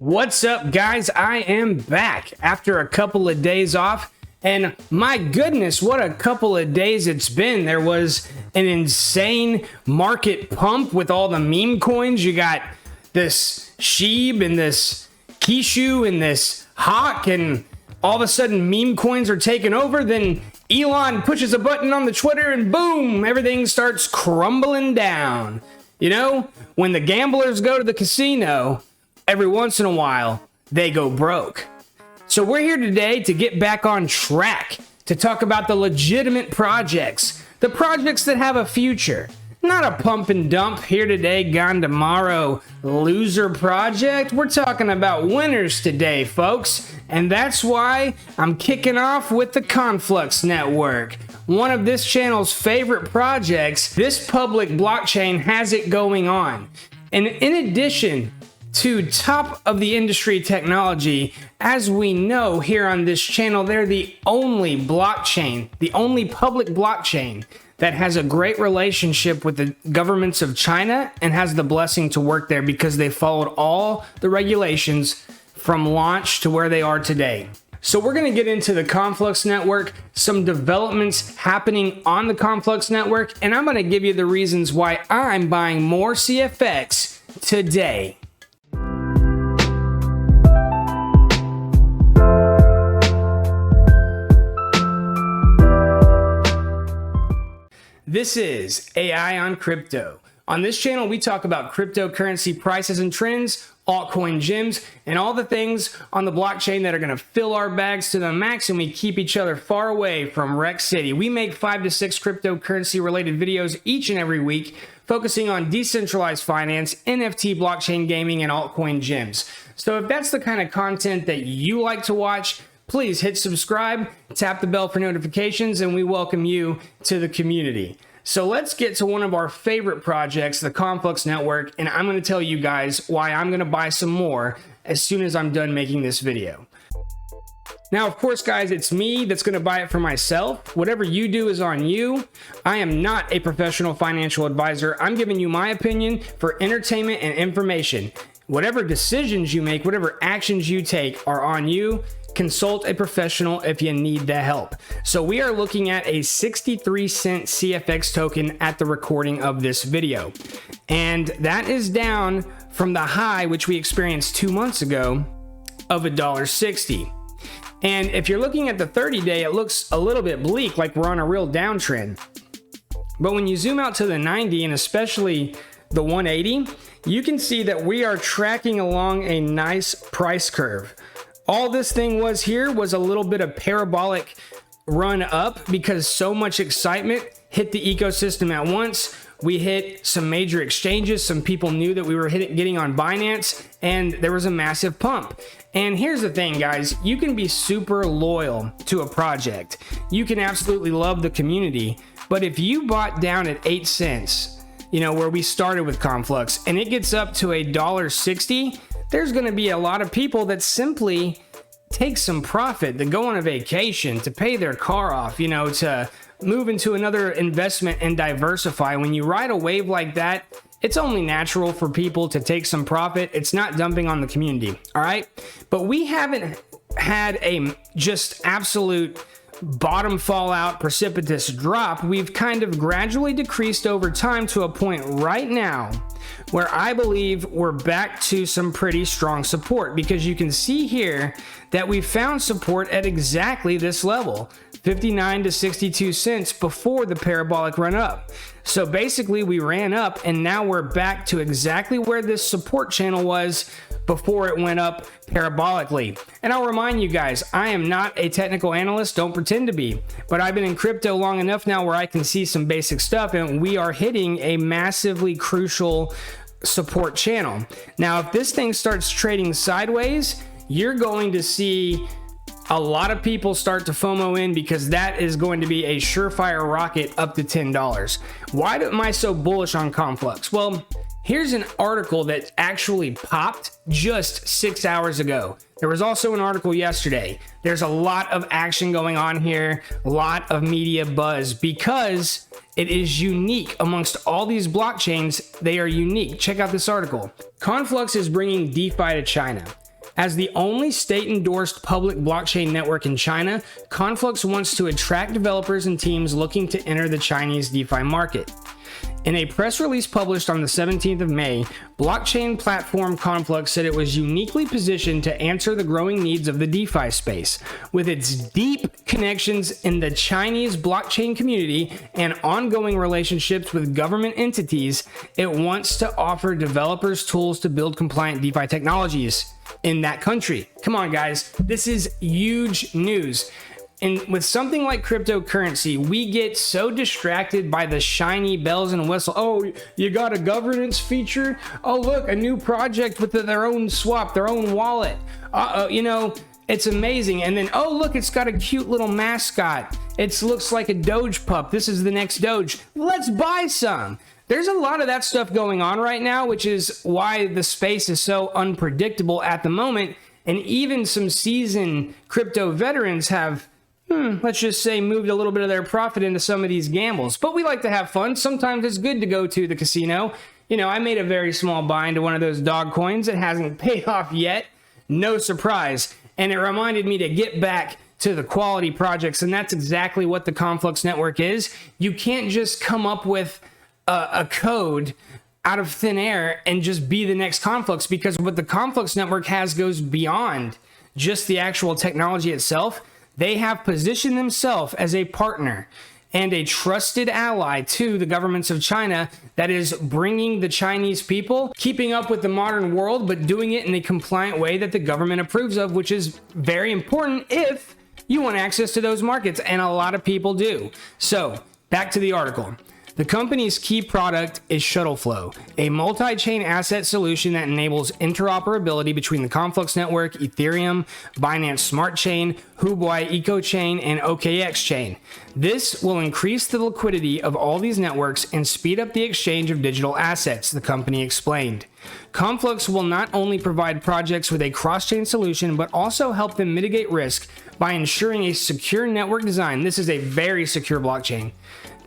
What's up, guys? I am back after a couple of days off, and my goodness, what a couple of days it's been. There was an insane market pump with all the meme coins. You got this Sheeb and this Kishu and this Hawk, and all of a sudden meme coins are taking over. Then Elon pushes a button on the Twitter and boom, everything starts crumbling down. You know, when the gamblers go to the casino, every once in a while, they go broke. So we're here today to get back on track, to talk about the legitimate projects, the projects that have a future. Not a pump and dump, here today, gone tomorrow, loser project. We're talking about winners today, folks. And that's why I'm kicking off with the Conflux Network. One of this channel's favorite projects. This public blockchain has it going on. And in addition to top of the industry technology, as we know here on this channel, they're the only blockchain, the only public blockchain that has a great relationship with the governments of China and has the blessing to work there because they followed all the regulations from launch to where they are today. So we're going to get into the Conflux Network, some developments happening on the Conflux Network, and I'm going to give you the reasons why I'm buying more CFX today. This is AI on Crypto. On this channel, we talk about cryptocurrency prices and trends, altcoin gems, and all the things on the blockchain that are going to fill our bags to the max, and we keep each other far away from Wreck City. We make 5 to 6 cryptocurrency related videos each and every week, focusing on decentralized finance, NFT, blockchain gaming, and altcoin gems. So if that's the kind of content that you like to watch, please hit subscribe, tap the bell for notifications, and we welcome you to the community. So let's get to one of our favorite projects, the Conflux Network, and I'm going to tell you guys why I'm going to buy some more as soon as I'm done making this video. Now, of course, guys, it's me that's going to buy it for myself. Whatever you do is on you. I am not a professional financial advisor. I'm giving you my opinion for entertainment and information. Whatever decisions you make, whatever actions you take are on you. Consult a professional if you need the help. So we are looking at a 63-cent CFX token at the recording of this video. And that is down from the high, which we experienced 2 months ago, of $1.60. And if you're looking at the 30-day, it looks a little bit bleak, like we're on a real downtrend. But when you zoom out to the 90 and especially the 180, you can see that we are tracking along a nice price curve. All this thing was here was a little bit of parabolic run up because so much excitement hit the ecosystem at once. We hit some major exchanges. Some people knew that we were getting on Binance, and there was a massive pump. And here's the thing, guys, you can be super loyal to a project. You can absolutely love the community, but if you bought down at 8 cents, you know, where we started with Conflux, and it gets up to $1.60, there's going to be a lot of people that simply take some profit, to go on a vacation, to pay their car off, you know, to move into another investment and diversify. When you ride a wave like that, it's only natural for people to take some profit. It's not dumping on the community, all right? But we haven't had a just absolute bottom fallout, precipitous drop. We've kind of gradually decreased over time to a point right now where I believe we're back to some pretty strong support, because you can see here that we found support at exactly this level, 59 to 62 cents before the parabolic run up. So basically we ran up and now we're back to exactly where this support channel was before it went up parabolically. And I'll remind you guys, I am not a technical analyst, don't pretend to be, but I've been in crypto long enough now where I can see some basic stuff, and we are hitting a massively crucial support channel. Now, if this thing starts trading sideways, you're going to see a lot of people start to FOMO in, because that is going to be a surefire rocket up to $10. Why am I so bullish on Conflux? Well, here's an article that actually popped just 6 hours ago. There was also an article yesterday. There's a lot of action going on here, a lot of media buzz, because it is unique amongst all these blockchains. They are unique. Check out this article. Conflux is bringing DeFi to China. As the only state-endorsed public blockchain network in China, Conflux wants to attract developers and teams looking to enter the Chinese DeFi market. In a press release published on the 17th of May, blockchain platform Conflux said it was uniquely positioned to answer the growing needs of the DeFi space. With its deep connections in the Chinese blockchain community and ongoing relationships with government entities, it wants to offer developers tools to build compliant DeFi technologies in that country. Come on, guys. This is huge news. And with something like cryptocurrency, we get so distracted by the shiny bells and whistles. Oh, you got a governance feature? Oh, look, a new project with their own swap, their own wallet. You know, it's amazing. And then, oh, look, it's got a cute little mascot. It looks like a Doge pup. This is the next Doge. Let's buy some. There's a lot of that stuff going on right now, which is why the space is so unpredictable at the moment. And even some seasoned crypto veterans have let's just say moved a little bit of their profit into some of these gambles. But we like to have fun. Sometimes it's good to go to the casino. You know, I made a very small buy into one of those dog coins. It hasn't paid off yet. No surprise. And it reminded me to get back to the quality projects. And that's exactly what the Conflux Network is. You can't just come up with a code out of thin air and just be the next Conflux, because what the Conflux Network has goes beyond just the actual technology itself. They have positioned themselves as a partner and a trusted ally to the governments of China that is bringing the Chinese people, keeping up with the modern world, but doing it in a compliant way that the government approves of, which is very important if you want access to those markets, and a lot of people do. So, back to the article. The company's key product is Shuttleflow, a multi-chain asset solution that enables interoperability between the Conflux Network, Ethereum, Binance Smart Chain, Huobi EcoChain, and OKX Chain. This will increase the liquidity of all these networks and speed up the exchange of digital assets, the company explained. Conflux will not only provide projects with a cross-chain solution, but also help them mitigate risk by ensuring a secure network design. This is a very secure blockchain.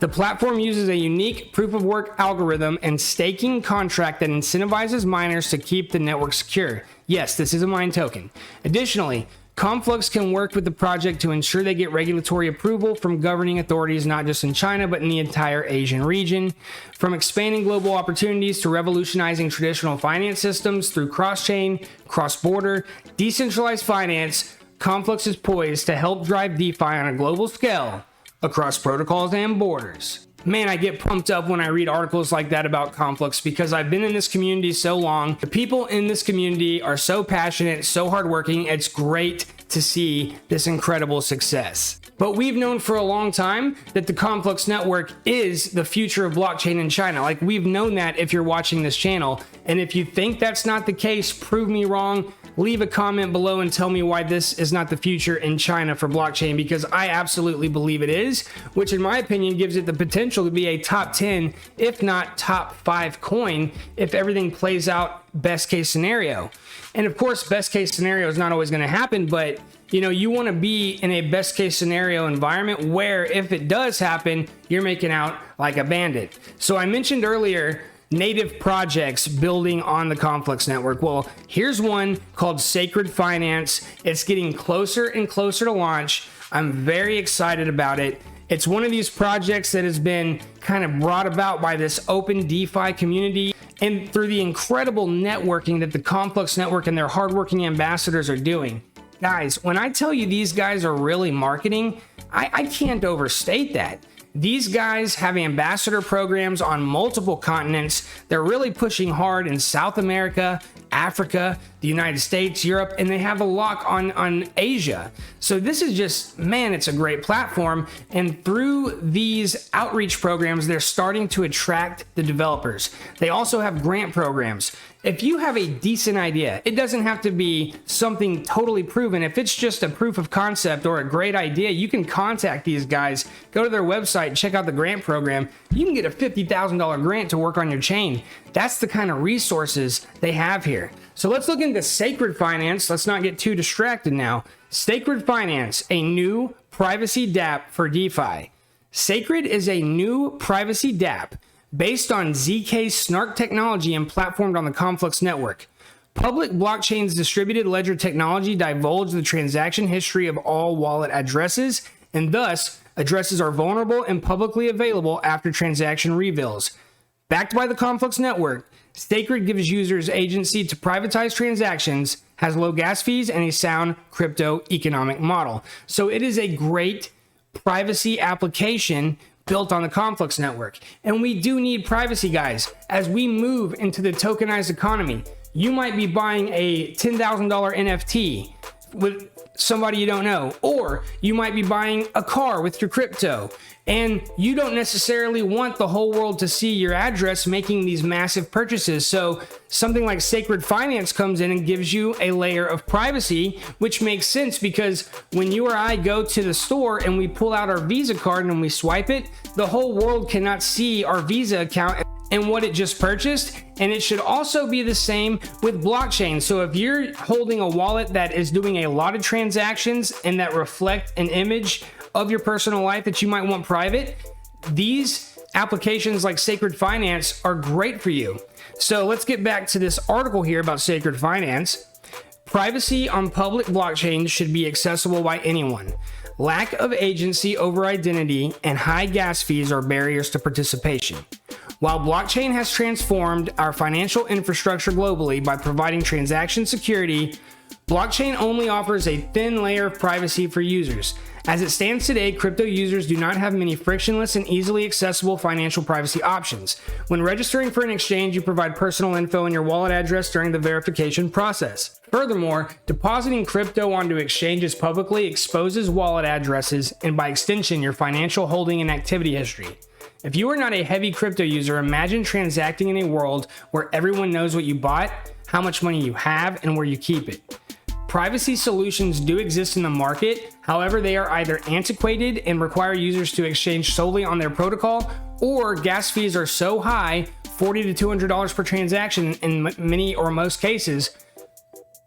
The platform uses a unique proof-of-work algorithm and staking contract that incentivizes miners to keep the network secure. Yes, this is a mine token. Additionally, Conflux can work with the project to ensure they get regulatory approval from governing authorities not just in China, but in the entire Asian region. From expanding global opportunities to revolutionizing traditional finance systems through cross-chain, cross-border, decentralized finance, Conflux is poised to help drive DeFi on a global scale across protocols and borders. Man, I get pumped up when I read articles like that about Conflux, because I've been in this community so long. The people in this community are so passionate, so hardworking. It's great to see this incredible success. But we've known for a long time that the Conflux Network is the future of blockchain in China. Like, we've known that if you're watching this channel. And if you think that's not the case, prove me wrong. Leave a comment below and tell me why this is not the future in China for blockchain, because I absolutely believe it is, which in my opinion gives it the potential to be a top 10, if not top 5 coin, if everything plays out best case scenario. And of course, best case scenario is not always going to happen, but you know, you want to be in a best case scenario environment where if it does happen, you're making out like a bandit. So I mentioned earlier native projects building on the Conflux Network. Well, here's one called Sacred Finance. It's getting closer and closer to launch. I'm very excited about it. It's one of these projects that has been kind of brought about by this open DeFi community and through the incredible networking that the Conflux Network and their hardworking ambassadors are doing. Guys, when I tell you these guys are really marketing, I can't overstate that. These guys have ambassador programs on multiple continents. They're really pushing hard in South America, Africa, the United States, Europe, and they have a lock on Asia. So this is just, man, it's a great platform. And through these outreach programs, they're starting to attract the developers. They also have grant programs. If you have a decent idea, it doesn't have to be something totally proven. If it's just a proof of concept or a great idea, you can contact these guys, go to their website, check out the grant program. You can get a $50,000 grant to work on your chain. That's the kind of resources they have here. So let's look into Sacred Finance. Let's not get too distracted now. Sacred Finance, a new privacy dapp for DeFi. Sacred is a new privacy dapp based on ZK Snark technology and platformed on the Conflux Network. Public blockchain's distributed ledger technology divulges the transaction history of all wallet addresses, and thus addresses are vulnerable and publicly available after transaction reveals. Backed by the Conflux Network, Sacred gives users agency to privatize transactions, has low gas fees, and a sound crypto economic model. So it is a great privacy application built on the Conflux Network. And we do need privacy, guys. As we move into the tokenized economy, you might be buying a $10,000 NFT with somebody you don't know, or you might be buying a car with your crypto, and you don't necessarily want the whole world to see your address making these massive purchases. So something like Sacred Finance comes in and gives you a layer of privacy, which makes sense because when you or I go to the store and we pull out our Visa card and we swipe it, the whole world cannot see our Visa account and what it just purchased. And it should also be the same with blockchain. So if you're holding a wallet that is doing a lot of transactions and that reflect an image of your personal life that you might want private, these applications like Sacred Finance are great for you. So let's get back to this article here about Sacred Finance. Privacy on public blockchains should be accessible by anyone. Lack of agency over identity and high gas fees are barriers to participation. While blockchain has transformed our financial infrastructure globally by providing transaction security, blockchain only offers a thin layer of privacy for users. As it stands today, crypto users do not have many frictionless and easily accessible financial privacy options. When registering for an exchange, you provide personal info and your wallet address during the verification process. Furthermore, depositing crypto onto exchanges publicly exposes wallet addresses and by extension, your financial holding and activity history. If you are not a heavy crypto user, imagine transacting in a world where everyone knows what you bought, how much money you have, and where you keep it. Privacy solutions do exist in the market. However, they are either antiquated and require users to exchange solely on their protocol, or gas fees are so high, $40 to $200 per transaction in many or most cases.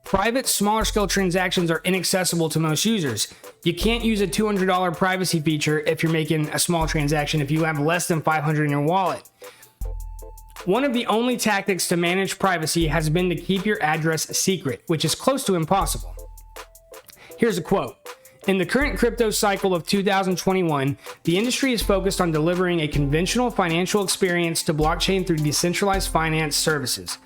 Private, smaller scale transactions are inaccessible to most users. You can't use a $200 privacy feature if you're making a small transaction if you have less than $500 in your wallet. One of the only tactics to manage privacy has been to keep your address secret, which is close to impossible. Here's a quote. In the current crypto cycle of 2021, the industry is focused on delivering a conventional financial experience to blockchain through decentralized finance services.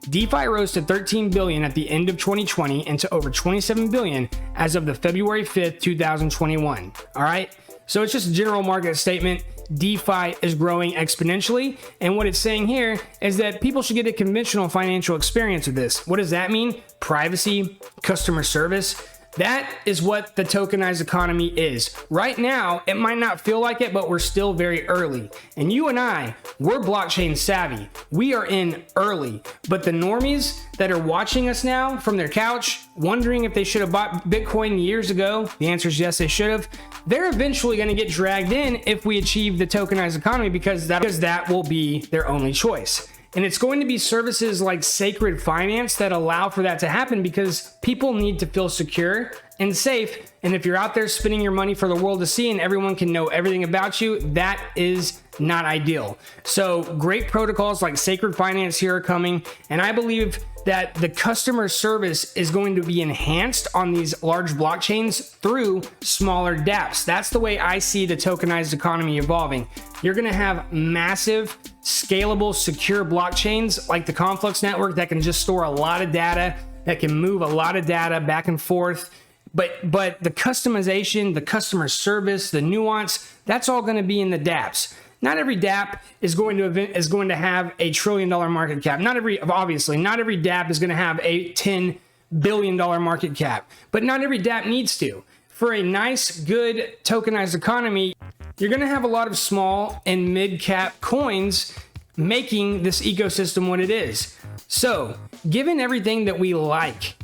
DeFi rose to $13 billion at the end of 2020 and to over $27 billion as of the February 5th, 2021. All right. So it's just a general market statement. DeFi is growing exponentially. And what it's saying here is that people should get a conventional financial experience with this. What does that mean? Privacy, customer service. That is what the tokenized economy is. Right now, it might not feel like it, but we're still very early. And you and I, we're blockchain savvy. We are in early. But the normies that are watching us now from their couch, wondering if they should have bought Bitcoin years ago, the answer is yes, they should have. They're eventually going to get dragged in if we achieve the tokenized economy because that will be their only choice. And it's going to be services like Sacred Finance that allow for that to happen because people need to feel secure and safe. And if you're out there spending your money for the world to see and everyone can know everything about you, that is not ideal. So great protocols like Sacred Finance here are coming. And I believe that the customer service is going to be enhanced on these large blockchains through smaller dapps. That's the way I see the tokenized economy evolving. You're going to have massive, scalable, secure blockchains like the Conflux Network that can just store a lot of data, that can move a lot of data back and forth. But the customization, the customer service, the nuance, that's all going to be in the dapps. Not every dapp is going to have a $1 trillion market cap. Not every dapp is going to have a $10 billion market cap. But not every dapp needs to. For a nice, good tokenized economy, you're going to have a lot of small and mid-cap coins making this ecosystem what it is. So, given everything that we like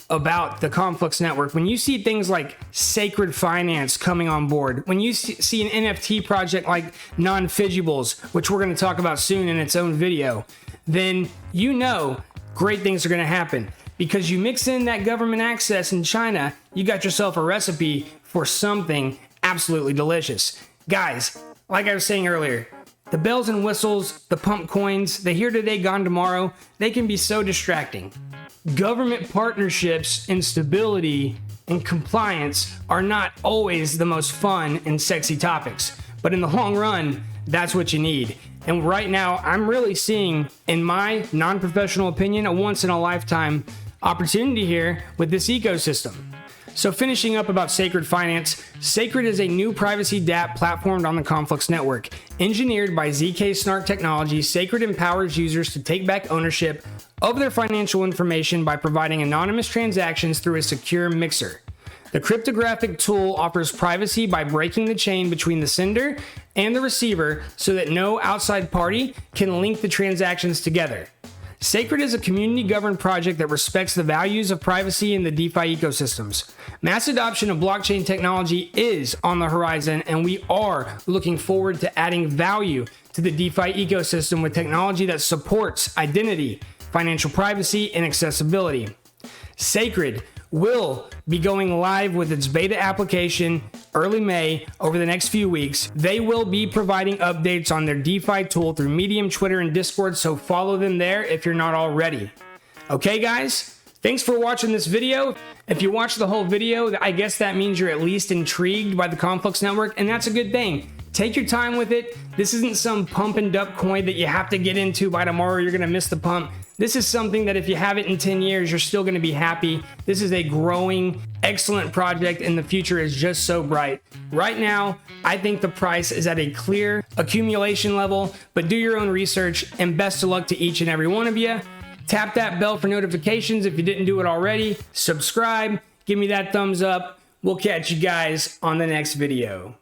about the Conflux Network, when you see things like Sacred Finance coming on board, when you see an NFT project like Non-Figibles, which we're going to talk about soon in its own video, then you know great things are going to happen. Because you mix in that government access in China, you got yourself a recipe for something absolutely delicious. Guys, like I was saying earlier, the bells and whistles, the pump coins, the here today, gone tomorrow, they can be so distracting. government partnerships and stability and compliance are not always the most fun and sexy topics, but in the long run, that's what you need. And right now, I'm really seeing, in my non-professional opinion, a once-in-a-lifetime opportunity here with this ecosystem. So finishing up about Sacred Finance, Sacred is a new privacy dapp platformed on the Conflux Network. Engineered by ZK Snark Technology, Sacred empowers users to take back ownership of their financial information by providing anonymous transactions through a secure mixer. The cryptographic tool offers privacy by breaking the chain between the sender and the receiver so that no outside party can link the transactions together. Sacred is a community-governed project that respects the values of privacy in the DeFi ecosystems. Mass adoption of blockchain technology is on the horizon, and we are looking forward to adding value to the DeFi ecosystem with technology that supports identity, financial privacy, and accessibility. Sacred will be going live with its beta application early May over the next few weeks. They will be providing updates on their DeFi tool through Medium, Twitter, and Discord, so follow them there if you're not already. Okay, guys? Thanks for watching this video. If you watched the whole video, I guess that means you're at least intrigued by the Conflux Network, and that's a good thing. Take your time with it. This isn't some pump and dump coin that you have to get into by tomorrow. You're going to miss the pump. This is something that if you have it in 10 years, you're still going to be happy. This is a growing, excellent project, and the future is just so bright. Right now, I think the price is at a clear accumulation level, but do your own research, and best of luck to each and every one of you. Tap that bell for notifications if you didn't do it already. Subscribe, give me that thumbs up. We'll catch you guys on the next video.